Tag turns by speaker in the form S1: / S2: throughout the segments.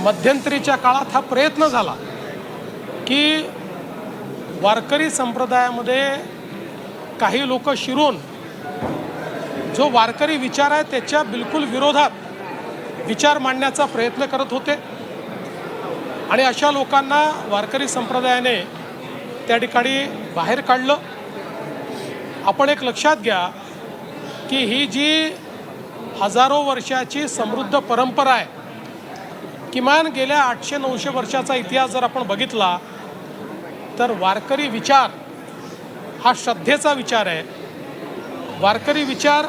S1: मध्यंतरीच्या काळात हा प्रयत्न झाला की वारकरी संप्रदायामध्ये काही लोक शिरून जो वारकरी विचार आहे त्याच्या बिलकुल विरोधात विचार मांडण्याचा प्रयत्न करत होते आणि अशा लोकांना वारकरी संप्रदायाने त्या ठिकाणी बाहेर काढलं। आपण एक लक्षात घ्या की ही जी हजारो वर्षाची समृद्ध परंपरा आहे, किमान गेल्या 800-900 वर्षाचा इतिहास जर आपण बघितला तर वारकरी विचार हा श्रद्धेचा विचार आहे, वारकरी विचार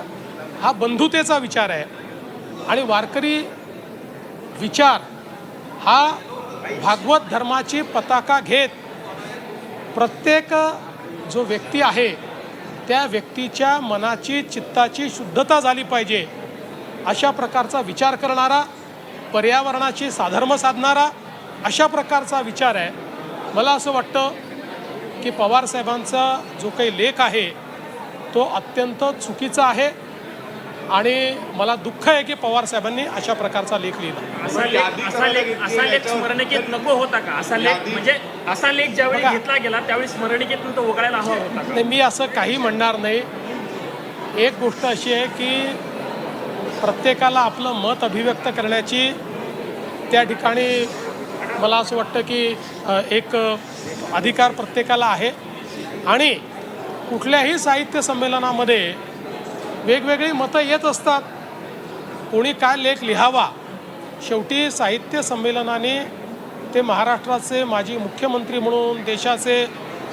S1: हा बंधुतेचा विचार आहे आणि वारकरी विचार हा भागवत धर्माची पताका घेत प्रत्येक जो व्यक्ती आहे त्या व्यक्तीच्या मनाची चित्ताची शुद्धता झाली पाहिजे अशा प्रकारचा विचार करणारा, पर्यावरणाची साधर्म साधणारा अशा प्रकारचा विचार आहे। मला असं वाटतं की पवार साहेबांचा जो काही लेख आहे तो अत्यंत चुकीचा आहे आणि मला दुःख आहे की पवार साहेबांनी अशा प्रकारचा लेख लिहिला।
S2: असा लेख स्मरणिकेत नको होता का? असा लेख म्हणजे असा लेख ज्यावेळी घेतला गेला त्यावेळी स्मरणिकेतून तो वगळायला हवा होता का?
S1: नाही, मी असं काही म्हणणार नाही। एक गोष्ट अशी आहे की प्रत्येकाला आपलं मत अभिव्यक्त करण्याची त्या ठिकाणी मला असं वाटतं की एक अधिकार प्रत्येकाला आहे आणि कुठल्याही साहित्य संमेलनामध्ये वेगवेगळी मतं येत असतात। कोणी काय लेख लिहावा, शेवटी साहित्य संमेलनाने ते महाराष्ट्राचे माजी मुख्यमंत्री म्हणून, देशाचे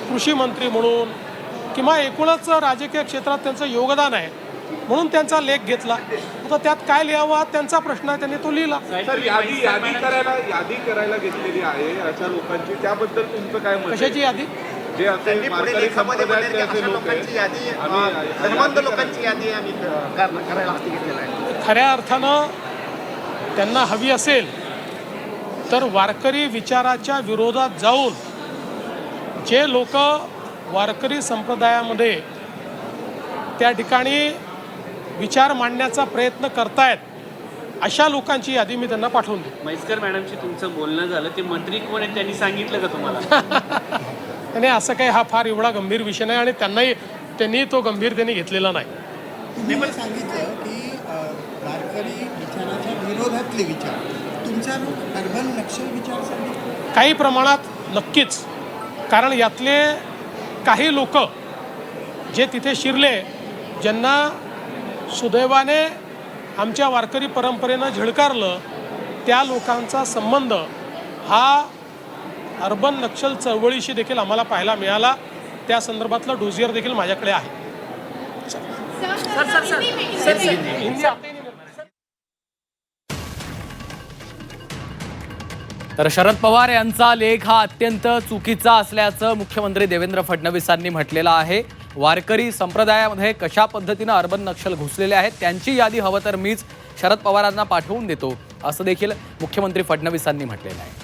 S1: कृषी मंत्री म्हणून किंवा एकूणच राजकीय क्षेत्रात त्यांचं योगदान आहे म्हणून त्यांचा लेख घेतला। आता त्यात काय लिहावा त्यांचा प्रश्न आहे, त्यांनी तो लिहिला।
S3: सर, यादी करायला घेतलेली आहे अशा लोकांची, त्याबद्दल तुमचं काय मत आहे?
S1: कशाची यादी?
S3: जे असे वारकरी संप्रदायातले असे लोक आहेत,
S4: लोकांची यादी आम्ही करायला हाती घेतलेला आहे।
S1: खऱ्या अर्थानं त्यांना हवी असेल तर वारकरी विचाराच्या विरोधात जाऊन जे लोक वारकरी संप्रदायामध्ये त्या ठिकाणी विचार मांडण्याचा प्रयत्न करतायत अशा लोकांची यादी मी त्यांना पाठवून देईन।
S2: म्हैसकर मॅडमशी तुमचं बोलणं झालं, ते मंत्री कोण आहेत त्यांनी सांगितलं का तुम्हाला?
S1: आणि असं काही हा फार एवढा गंभीर विषय नाही आणि त्यांनी तो गंभीरतेने घेतलेला नाही।
S5: तुम्ही मला सांगितलं की वारकरी विचाराच्या विरोधातले विचार तुमचा अर्बन नक्षल विचार सांगितलं
S1: काही प्रमाणात नक्कीच, कारण यातले काही लोक जे तिथे शिरले, ज्यांना सुदैवाने आमच्या वारकरी परंपरेनं झिडकारलं, त्या लोकांचा संबंध हा अर्बन नक्षल चळवळीशी देखील आम्हाला पाहायला मिळाला। त्या संदर्भातलं डोजियर देखील माझ्याकडे आहे।
S6: तर शरद पवार यांचा लेख हा अत्यंत चुकीचा असल्याचं मुख्यमंत्री देवेंद्र फडणवीसांनी म्हटलेलं आहे। वारकरी संप्रदायामध्ये कशा पद्धतीनं अर्बन नक्षल घुसलेले आहेत त्यांची यादी हवं तर मीच शरद पवारांना पाठवून देतो असं देखील मुख्यमंत्री फडणवीसांनी म्हटलेलं आहे।